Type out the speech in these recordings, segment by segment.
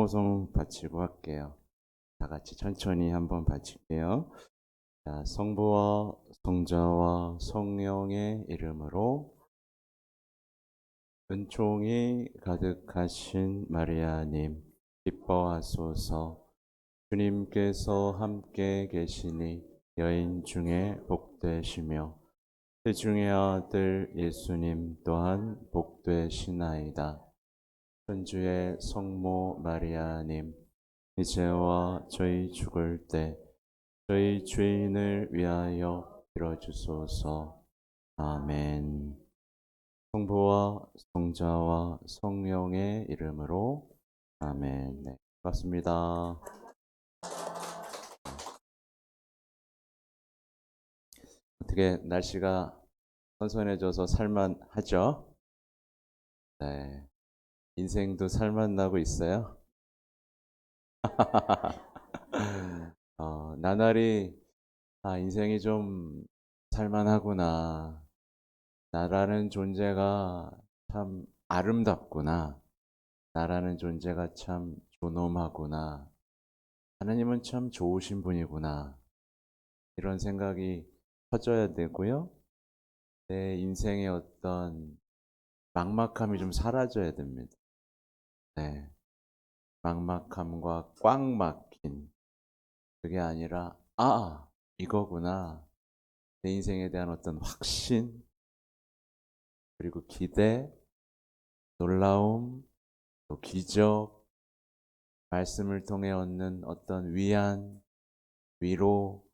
성모송 바치고 할게요. 다 같이 천천히 한번 바칠게요. 자, 성부와 성자와 성령의 이름으로 은총이 가득하신 마리아님, 기뻐하소서. 주님께서 함께 계시니 여인 중에 복되시며 태중의 아들 예수님 또한 복되시나이다. 천주의 성모 마리아님, 이제와 저희 죽을 때 저희 죄인을 위하여 빌어주소서. 아멘. 성부와 성자와 성령의 이름으로 아멘. 네, 반갑습니다. 어떻게 날씨가 선선해져서 살만하죠? 네, 인생도 살만나고 있어요. 나날이 인생이 좀 살만하구나. 나라는 존재가 참 아름답구나. 나라는 존재가 참 존엄하구나. 하나님은 참 좋으신 분이구나. 이런 생각이 커져야 되고요. 내 인생의 어떤 막막함이 좀 사라져야 됩니다. 네. 막막함과 꽉 막힌 그게 아니라 이거구나. 내 인생에 대한 어떤 확신, 그리고 기대, 놀라움, 또 기적, 말씀을 통해 얻는 어떤 위안, 위로,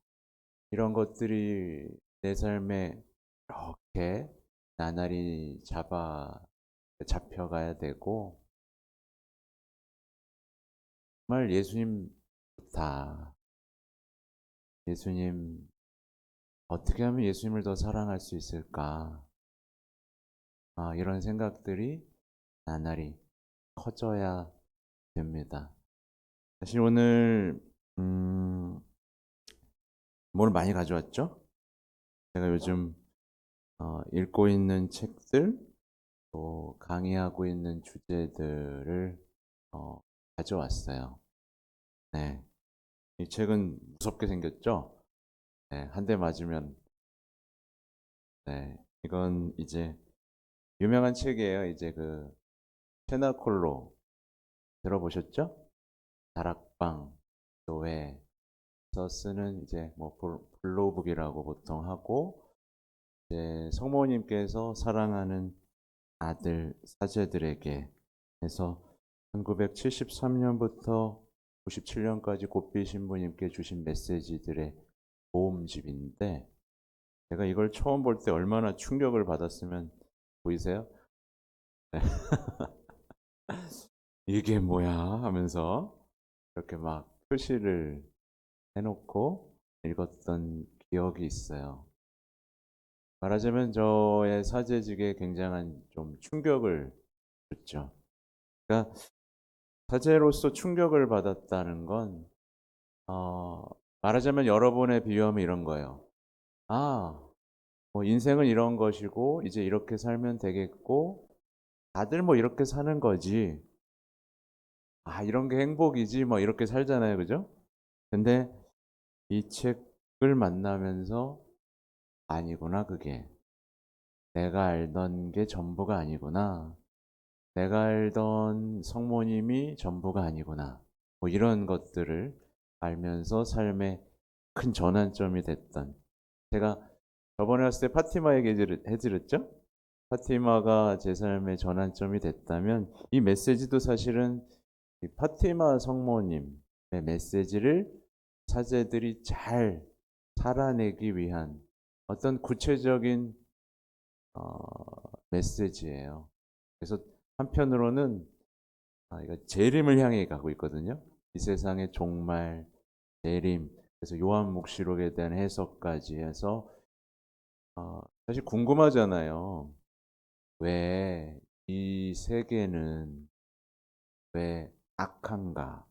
이런 것들이 내 삶에 이렇게 나날이 잡혀가야 되고, 정말 예수님 좋다. 예수님, 어떻게 하면 예수님을 더 사랑할 수 있을까? 이런 생각들이 나날이 커져야 됩니다. 사실 오늘, 뭘 많이 가져왔죠? 제가 요즘 읽고 있는 책들, 또 강의하고 있는 주제들을 가져왔어요. 네. 이 책은 무섭게 생겼죠? 네, 한 대 맞으면, 네. 이건 이제 유명한 책이에요. 이제 그 체나콜로 들어보셨죠? 다락방 교회에서 쓰는 이제 뭐 블로북이라고 보통 하고, 이제 성모님께서 사랑하는 아들 사제들에게 해서 1973년부터 97년까지 고삐 신부님께 주신 메시지들의 모음집인데, 제가 이걸 처음 볼 때 얼마나 충격을 받았으면 보이세요? 네. 이게 뭐야 하면서 이렇게 막 표시를 해놓고 읽었던 기억이 있어요. 말하자면 저의 사제직에 굉장한 좀 충격을 줬죠. 그러니까 사제로서 충격을 받았다는 건 말하자면 여러분의 비유하면 이런 거예요. 뭐 인생은 이런 것이고 이제 이렇게 살면 되겠고 다들 뭐 이렇게 사는 거지. 이런 게 행복이지 뭐 이렇게 살잖아요. 그죠? 근데 이 책을 만나면서 아니구나 그게. 내가 알던 게 전부가 아니구나. 내가 알던 성모님이 전부가 아니구나. 뭐 이런 것들을 알면서 삶의 큰 전환점이 됐던. 제가 저번에 왔을 때 파티마 얘기 해드렸죠? 파티마가 제 삶의 전환점이 됐다면 이 메시지도 사실은 이 파티마 성모님의 메시지를 사제들이 잘 살아내기 위한 어떤 구체적인 메시지예요. 그래서 한편으로는 이거 재림을 향해 가고 있거든요. 이 세상의 종말, 재림. 그래서 요한묵시록에 대한 해석까지 해서 사실 궁금하잖아요. 왜 이 세계는 왜 악한가?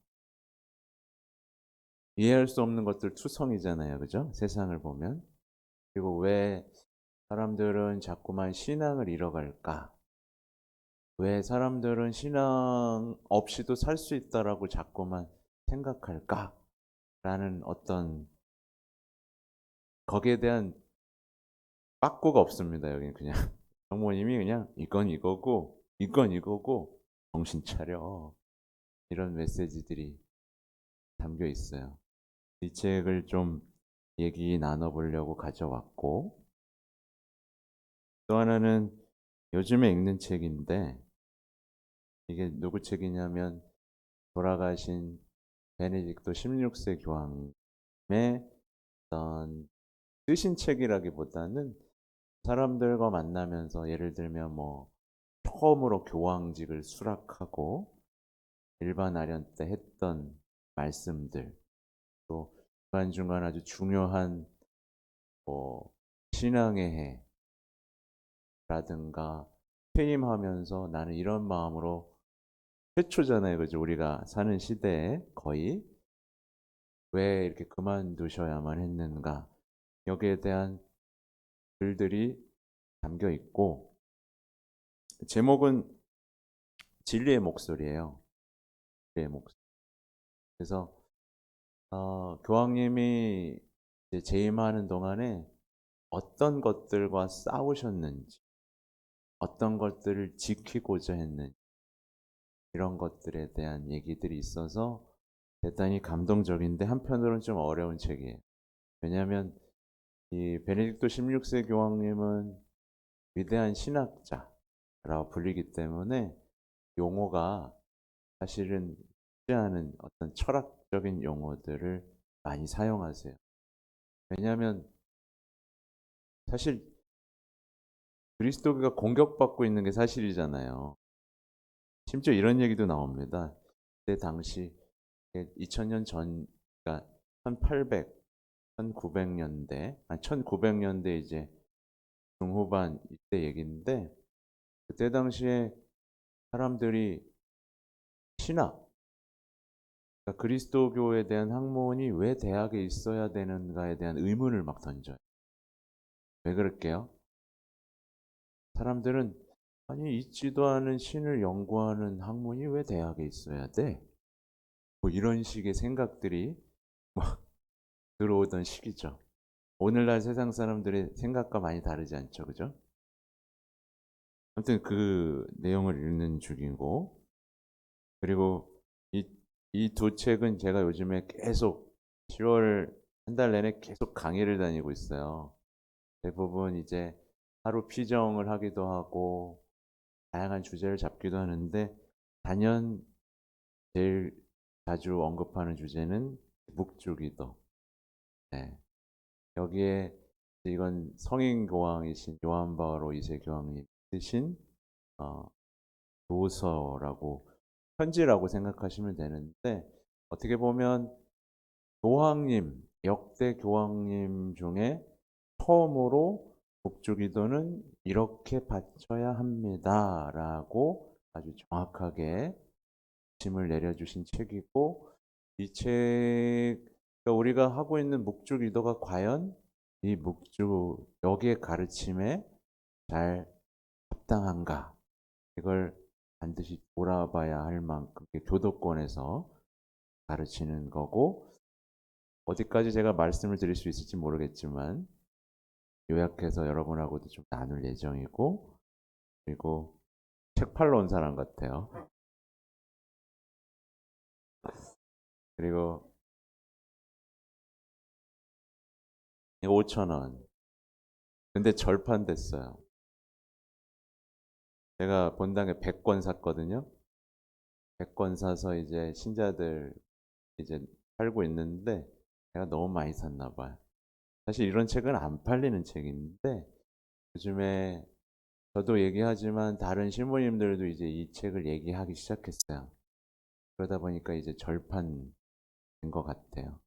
이해할 수 없는 것들 투성이잖아요. 그죠? 세상을 보면. 그리고 왜 사람들은 자꾸만 신앙을 잃어갈까? 왜 사람들은 신앙 없이도 살 수 있다라고 자꾸만 생각할까라는 어떤 거기에 대한 빠꾸가 없습니다. 여기는 그냥 장모님이 그냥 이건 이거고 이건 이거고 정신 차려 이런 메시지들이 담겨 있어요. 이 책을 좀 얘기 나눠보려고 가져왔고 또 하나는 요즘에 읽는 책인데 이게 누구 책이냐면 돌아가신 베네딕토 16세 교황의 어떤 쓰신 책이라기보다는 사람들과 만나면서 예를 들면 뭐 처음으로 교황직을 수락하고 일반 아련 때 했던 말씀들 또 중간중간 아주 중요한 뭐 신앙의 해라든가 퇴임하면서 나는 이런 마음으로 최초잖아요. 그죠? 우리가 사는 시대에 거의 왜 이렇게 그만두셔야만 했는가 여기에 대한 글들이 담겨 있고 제목은 진리의 목소리예요. 진리의 목소리. 그래서 교황님이 이제 재임하는 동안에 어떤 것들과 싸우셨는지, 어떤 것들을 지키고자 했는지 이런 것들에 대한 얘기들이 있어서 대단히 감동적인데 한편으로는 좀 어려운 책이에요. 왜냐하면 이 베네딕토 16세 교황님은 위대한 신학자라고 불리기 때문에 용어가 사실은 쉽지 않은 어떤 철학적인 용어들을 많이 사용하세요. 왜냐하면 사실 그리스도가 공격받고 있는 게 사실이잖아요. 심지어 이런 얘기도 나옵니다. 그때 당시 2000년 전, 그러니까 1800, 1900년대, 1900년대 이제 중후반 이때 얘기인데 그때 당시에 사람들이 신학, 그러니까 그리스도교에 대한 학문이 왜 대학에 있어야 되는가에 대한 의문을 막 던져요. 왜 그럴게요? 사람들은 아니 있지도 않은 신을 연구하는 학문이 왜 대학에 있어야 돼? 뭐 이런 식의 생각들이 막 들어오던 시기죠. 오늘날 세상 사람들의 생각과 많이 다르지 않죠, 그죠? 아무튼 그 내용을 읽는 중이고 그리고 이 두 책은 제가 요즘에 계속 10월 한 달 내내 계속 강의를 다니고 있어요. 대부분 이제 하루 피정을 하기도 하고 다양한 주제를 잡기도 하는데 단연 제일 자주 언급하는 주제는 묵주기도. 네. 여기에 이건 성인 교황이신 요한 바오로 2세 교황님 쓰신 어, 도서라고 편지라고 생각하시면 되는데 어떻게 보면 교황님 역대 교황님 중에 처음으로 묵주기도는 이렇게 바쳐야 합니다라고 아주 정확하게 짐을 내려주신 책이고 이 책, 그러니까 우리가 하고 있는 묵주기도가 과연 이 묵주 여기의 가르침에 잘 합당한가 이걸 반드시 돌아봐야 할 만큼 교도권에서 가르치는 거고 어디까지 제가 말씀을 드릴 수 있을지 모르겠지만 요약해서 여러분하고도 좀 나눌 예정이고 그리고 책 팔러 온 사람 같아요. 그리고 이거 5,000원. 근데 절판됐어요. 제가 본당에 100권 샀거든요. 100권 사서 이제 신자들 이제 팔고 있는데 제가 너무 많이 샀나 봐요. 사실 이런 책은 안 팔리는 책인데 요즘에 저도 얘기하지만 다른 신부님들도 이제 이 책을 얘기하기 시작했어요. 그러다 보니까 이제 절판된 것 같아요.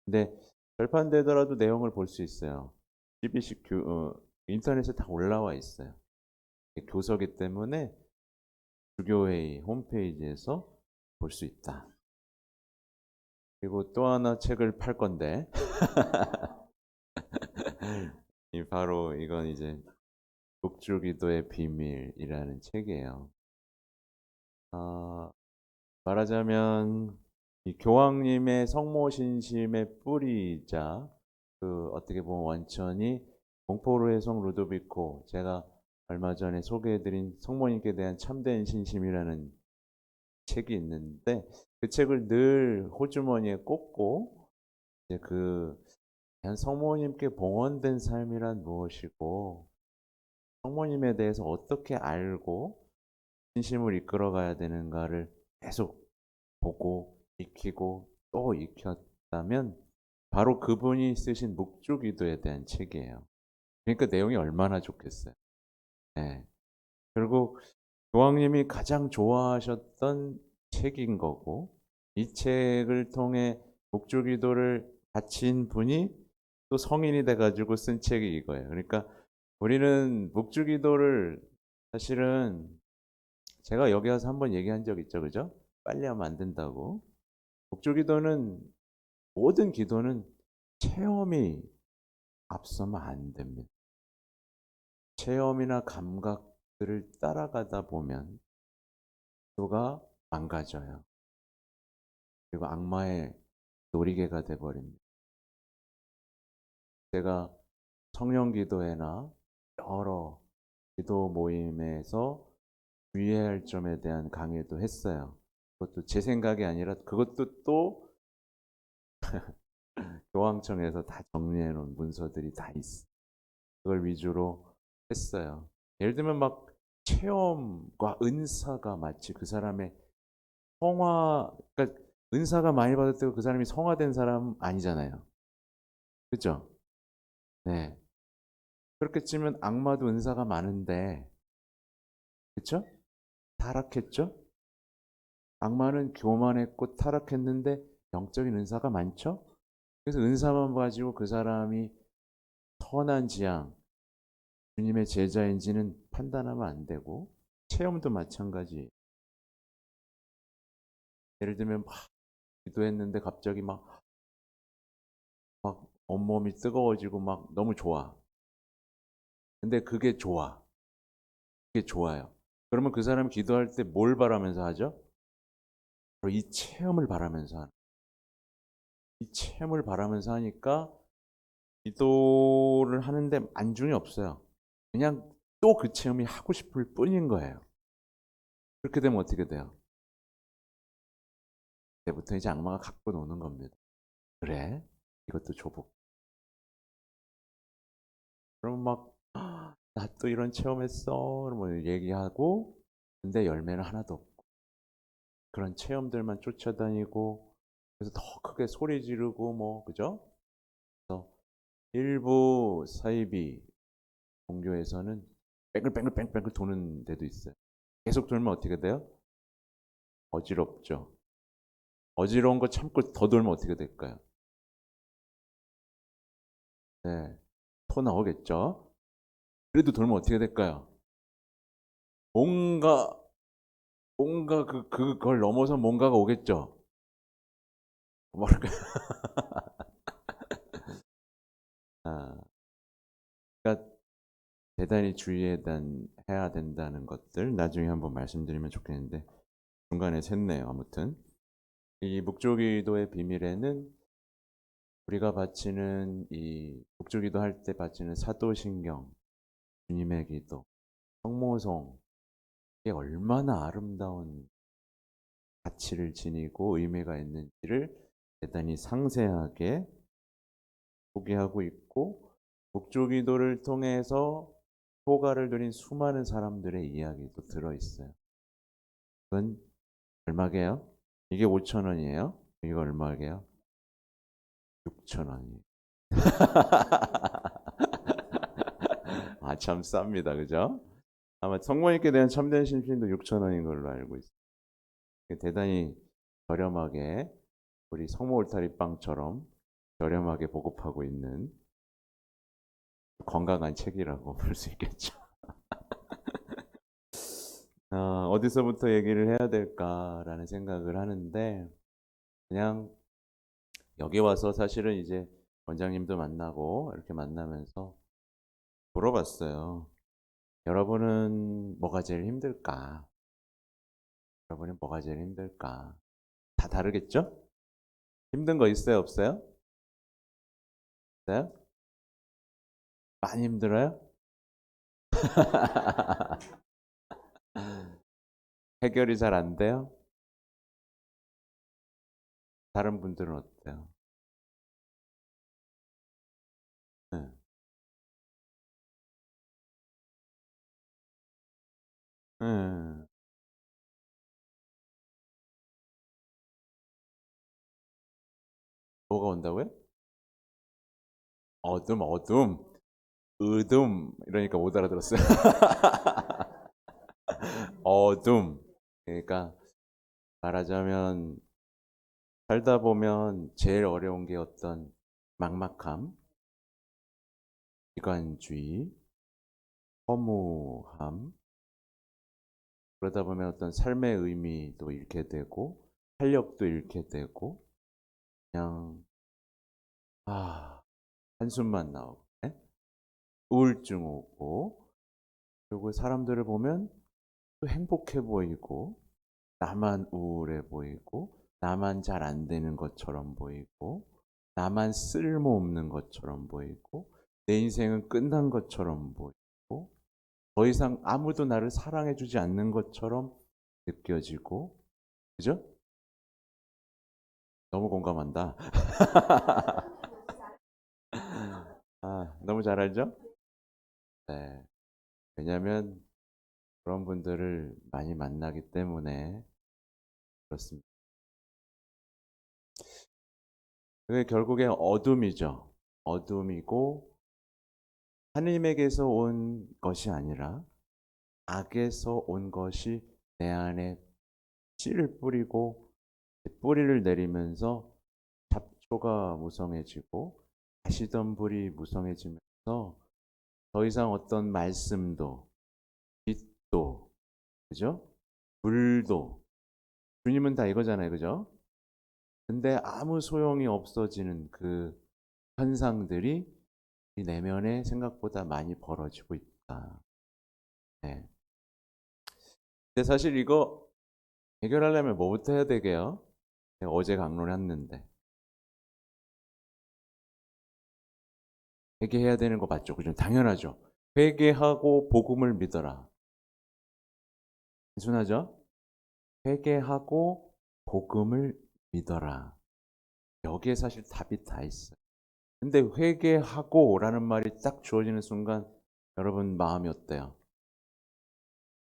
근데 절판되더라도 내용을 볼 수 있어요. CBC 인터넷에 다 올라와 있어요. 교서기 때문에 주교회의 홈페이지에서 볼 수 있다. 그리고 또 하나 책을 팔 건데 바로 이건 이제 독주기도의 비밀이라는 책이에요. 아, 말하자면 이 교황님의 성모신심의 뿌리이자 그 어떻게 보면 원천이 공포로의 성 루도비코, 제가 얼마 전에 소개해드린 성모님께 대한 참된 신심이라는 책이 있는데, 그 책을 늘 호주머니에 꽂고 이제 그 과연 성모님께 봉헌된 삶이란 무엇이고, 성모님에 대해서 어떻게 알고 신심을 이끌어가야 되는가를 계속 보고 익히고 또 익혔다면 바로 그분이 쓰신 묵주기도에 대한 책이에요. 그러니까 내용이 얼마나 좋겠어요. 네. 결국 교황님이 가장 좋아하셨던 책인 거고, 이 책을 통해 묵주기도를 바친 분이 또 성인이 돼가지고 쓴 책이 이거예요. 그러니까 우리는 묵주기도를 사실은 제가 여기 와서 한번 얘기한 적 있죠, 그죠? 빨리 하면 안 된다고. 묵주기도는, 모든 기도는 체험이 앞서면 안 됩니다. 체험이나 감각들을 따라가다 보면 기도가 망가져요. 그리고 악마의 놀이개가 돼버립니다. 제가 성령 기도회나 여러 기도 모임에서 주의해야 할 점에 대한 강의도 했어요. 그것도 제 생각이 아니라 그것도 또 교황청에서 다 정리해 놓은 문서들이 다 있어. 그걸 위주로 했어요. 예를 들면 막 체험과 은사가 마치 그 사람의 성화, 그러니까 은사가 많이 받았다고 그 사람이 성화된 사람 아니잖아요. 그죠? 네. 그렇게 치면 악마도 은사가 많은데, 그쵸? 타락했죠? 악마는 교만했고 타락했는데 영적인 은사가 많죠? 그래서 은사만 가지고 그 사람이 선한 지향, 주님의 제자인지는 판단하면 안 되고, 체험도 마찬가지. 예를 들면 막 기도했는데 갑자기 막 온몸이 뜨거워지고 막 너무 좋아. 근데 그게 좋아. 그게 좋아요. 그러면 그 사람이 기도할 때 뭘 바라면서 하죠? 바로 이 체험을 바라면서 하는. 이 체험을 바라면서 하니까 기도를 하는데 안중이 없어요. 그냥 또 그 체험이 하고 싶을 뿐인 거예요. 그렇게 되면 어떻게 돼요? 그때부터 이제 악마가 갖고 노는 겁니다. 그래? 이것도 줘보. 그러면 막, 나 또 이런 체험했어. 그러면 얘기하고, 근데 열매는 하나도 없고. 그런 체험들만 쫓아다니고, 그래서 더 크게 소리 지르고, 뭐, 그죠? 그래서 일부 사이비 종교에서는 뺑글뺑글 도는 데도 있어요. 계속 돌면 어떻게 돼요? 어지럽죠. 어지러운 거 참고 더 돌면 어떻게 될까요? 네, 토 나오겠죠. 그래도 돌면 어떻게 될까요? 뭔가 뭔가 그걸 넘어서 뭔가가 오겠죠. 뭐랄까. 아, 그러니까 대단히 해야 된다는 것들 나중에 한번 말씀드리면 좋겠는데 중간에 샜네요. 아무튼 이 묵조기도의 비밀에는 우리가 바치는 이 묵조기도 할 때 바치는 사도신경, 주님의 기도, 성모송, 이게 얼마나 아름다운 가치를 지니고 의미가 있는지를 대단히 상세하게 소개하고 있고, 묵주기도를 통해서 효과를 누린 수많은 사람들의 이야기도 들어있어요. 그건 얼마게요? 이게 5천 원이에요. 이거 얼마게요? 6천 원이에요. 아, 참 쌉니다. 그죠? 아마 성모님께 대한 참된 심신도 6천 원인 걸로 알고 있어요. 대단히 저렴하게 우리 성모 울타리 빵처럼 저렴하게 보급하고 있는 건강한 책이라고 볼 수 있겠죠. 어디서부터 얘기를 해야 될까라는 생각을 하는데, 그냥 여기 와서 사실은 이제 원장님도 만나고 이렇게 만나면서 물어봤어요. 여러분은 뭐가 제일 힘들까? 여러분이 뭐가 제일 힘들까? 다 다르겠죠? 힘든 거 있어요, 없어요? 있어요? 많이 힘들어요? 해결이 잘 안 돼요? 다른 분들은 어때요? 네. 네. 뭐가 온다고요? 어둠, 어둠, 어둠 이러니까 못 알아들었어요. 어둠. 그러니까 말하자면 살다 보면 제일 어려운 게 어떤 막막함, 이관주의, 허무함, 그러다 보면 어떤 삶의 의미도 잃게 되고 활력도 잃게 되고 그냥 한숨만 나오고 우울증 오고 그리고 사람들을 보면 또 행복해 보이고 나만 우울해 보이고 나만 잘 안 되는 것처럼 보이고 나만 쓸모없는 것처럼 보이고 내 인생은 끝난 것처럼 보이고 더 이상 아무도 나를 사랑해 주지 않는 것처럼 느껴지고 그죠? 너무 공감한다. 너무 잘 알죠? 네. 왜냐하면 그런 분들을 많이 만나기 때문에 그렇습니다. 그게 결국에 어둠이죠. 어둠이고 하느님에게서 온 것이 아니라 악에서 온 것이 내 안에 씨를 뿌리고 뿌리를 내리면서 잡초가 무성해지고 가시던 불이 무성해지면서 더 이상 어떤 말씀도 빛도 그죠? 불도 주님은 다 이거잖아요. 그죠? 근데 아무 소용이 없어지는 그 현상들이 이 내면에 생각보다 많이 벌어지고 있다. 네. 근데 사실 이거 해결하려면 뭐부터 해야 되게요? 제가 어제 강론했는데 회개해야 되는 거 맞죠? 그죠? 당연하죠. 회개하고 복음을 믿어라. 단순하죠? 회개하고 복음을 믿어라. 여기에 사실 답이 다 있어요. 근데 회개하고라는 말이 딱 주어지는 순간 여러분 마음이 어때요?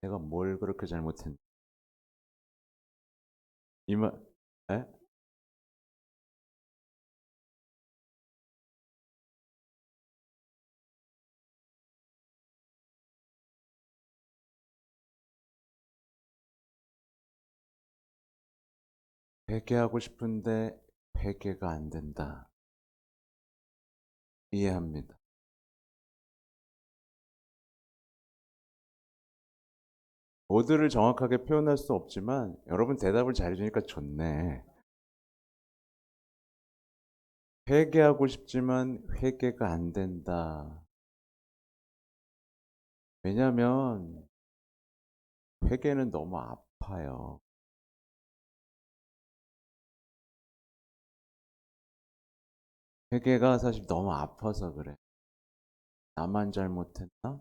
내가 뭘 그렇게 잘못했나? 이 말, 에? 회개하고 싶은데 회개가 안 된다. 이해합니다. 모두를 정확하게 표현할 수 없지만 여러분 대답을 잘해주니까 좋네. 회개하고 싶지만 회개가 안 된다. 왜냐하면 회개는 너무 아파요. 회개가 사실 너무 아파서 그래. 나만 잘못했나?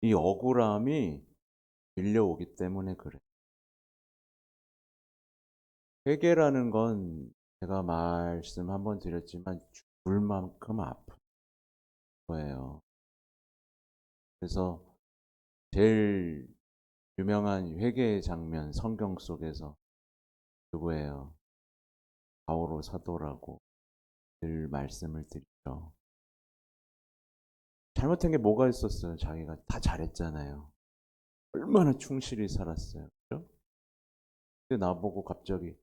이 억울함이 밀려오기 때문에 그래. 회개라는 건 제가 말씀 한번 드렸지만 죽을 만큼 아픈 거예요. 그래서 제일 유명한 회개의 장면 성경 속에서 누구예요? 바오로 사도라고 늘 말씀을 드리죠. 잘못한 게 뭐가 있었어요? 자기가 다 잘했잖아요. 얼마나 충실히 살았어요. 그죠? 근데 나보고 갑자기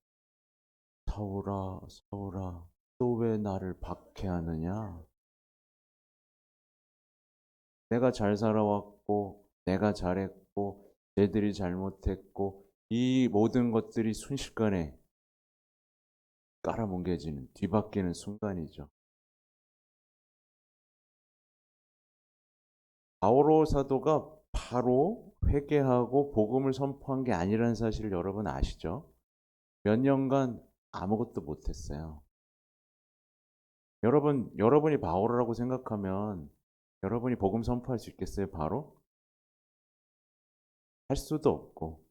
사울아, 사울아, 또 왜 나를 박해하느냐? 내가 잘 살아왔고, 내가 잘했고, 쟤들이 잘못했고, 이 모든 것들이 순식간에 깔아뭉개지는, 뒤바뀌는 순간이죠. 바오로 사도가 바로 회개하고 복음을 선포한 게 아니라는 사실을 여러분 아시죠? 몇 년간 아무것도 못했어요. 여러분이 바오라고 생각하면 여러분이 복음 선포할 수 있겠어요? 바로? 할 수도 없고,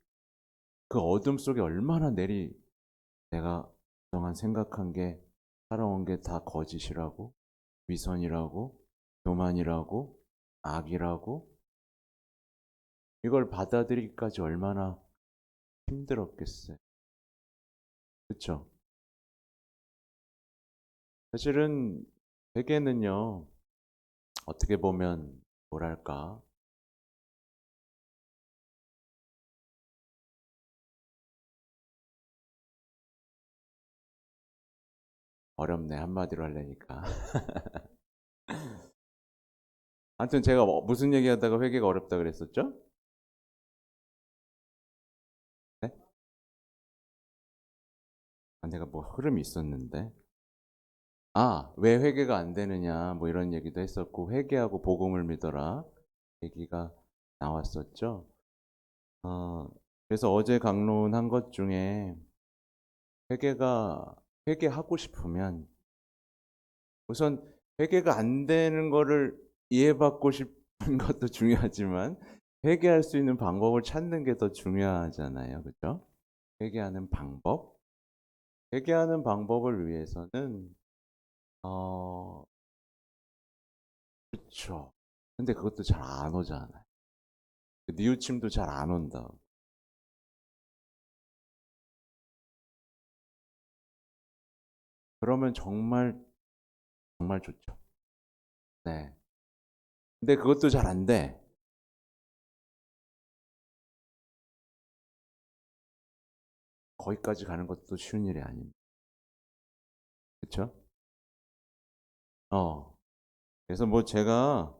그 어둠 속에 얼마나 내가 그동안 생각한 게, 살아온 게 다 거짓이라고, 위선이라고, 교만이라고, 악이라고, 이걸 받아들이기까지 얼마나 힘들었겠어요. 그렇죠? 사실은 회개는요, 어떻게 보면 뭐랄까, 어렵네, 한마디로 하려니까. 아무튼 제가 무슨 얘기하다가 회개가 어렵다 그랬었죠? 네? 내가 뭐 흐름이 있었는데. 왜 회개가 안 되느냐, 뭐 이런 얘기도 했었고, 회개하고 복음을 믿어라 얘기가 나왔었죠. 그래서 어제 강론한 것 중에 회개하고 싶으면 우선 회개가 안 되는 거를 이해받고 싶은 것도 중요하지만 회개할 수 있는 방법을 찾는 게 더 중요하잖아요. 그죠? 회개하는 방법을 위해서는 그렇죠. 근데 그것도 잘 안 오잖아요. 뉘우침도 잘 안 온다. 그러면 정말 좋죠. 네. 근데 그것도 잘 안 돼. 거기까지 가는 것도 쉬운 일이 아닙니다. 그렇죠? 그래서 뭐 제가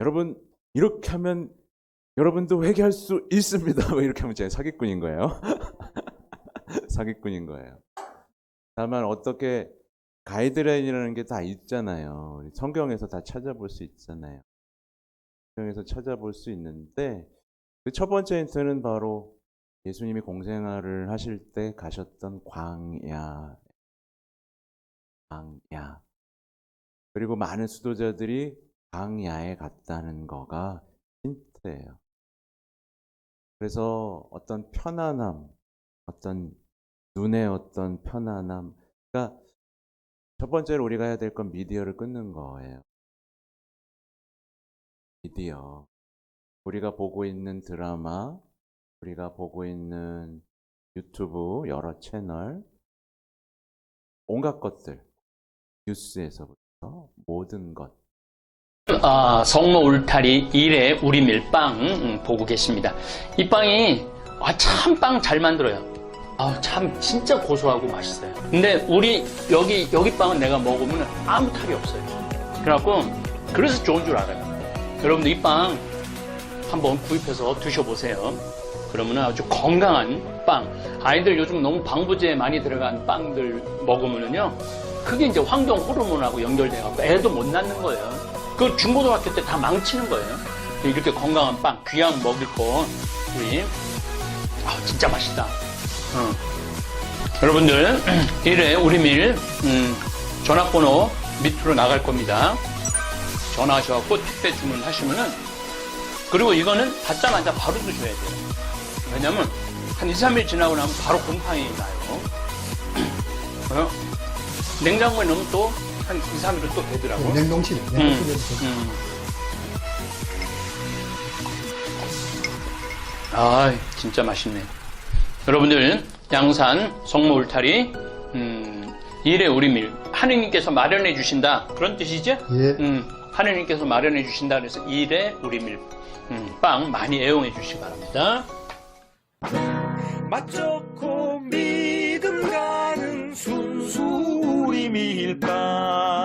여러분 이렇게 하면 여러분도 회개할 수 있습니다. 뭐 이렇게 하면 제가 사기꾼인 거예요. 사기꾼인 거예요. 다만 어떻게 가이드라인이라는 게 다 있잖아요. 성경에서 다 찾아볼 수 있잖아요. 성경에서 찾아볼 수 있는데 그 첫 번째 힌트는 바로 예수님이 공생활을 하실 때 가셨던 광야. 그리고 많은 수도자들이 광야에 갔다는 거가 힌트예요. 그래서 어떤 편안함, 어떤 눈의 어떤 편안함, 그러니까 첫 번째로 우리가 해야 될 건 미디어를 끊는 거예요. 미디어. 우리가 보고 있는 드라마, 우리가 보고 있는 유튜브 여러 채널, 온갖 것들, 뉴스에서부터 모든 것. 성모 울타리 1회 우리 밀빵 보고 계십니다. 이 빵이 참 빵 잘 만들어요. 참 진짜 고소하고 맛있어요. 근데 우리 여기 빵은 내가 먹으면 아무 탈이 없어요. 그래서 좋은 줄 알아요. 여러분들 이 빵 한번 구입해서 드셔보세요. 그러면 아주 건강한 빵. 아이들 요즘 너무 방부제 많이 들어간 빵들 먹으면요, 그게 이제 환경 호르몬하고 연결돼갖고 애도 못 낳는 거예요. 그 중고등학교 때 다 망치는 거예요. 이렇게 건강한 빵, 귀양 먹을 거, 우리, 진짜 맛있다. 여러분들, 1회 우리밀, 전화번호 밑으로 나갈 겁니다. 전화하셔갖고 택배 주문하시면은, 그리고 이거는 받자마자 바로 드셔야 돼요. 왜냐면, 한 2, 3일 지나고 나면 바로 곰팡이 나요. 냉장고에 넣으면 또 한 2, 3일은 또 되더라고. 냉동실에. 진짜 맛있네. 여러분들, 양산 성모 울타리 1회 우리밀 하느님께서 마련해 주신다, 그런 뜻이죠? 예. 하느님께서 마련해 주신다 그래서 1회 우리밀 빵 많이 애용해 주시기 바랍니다. 맛 좋고 믿음 가는 순수 우리 밀빵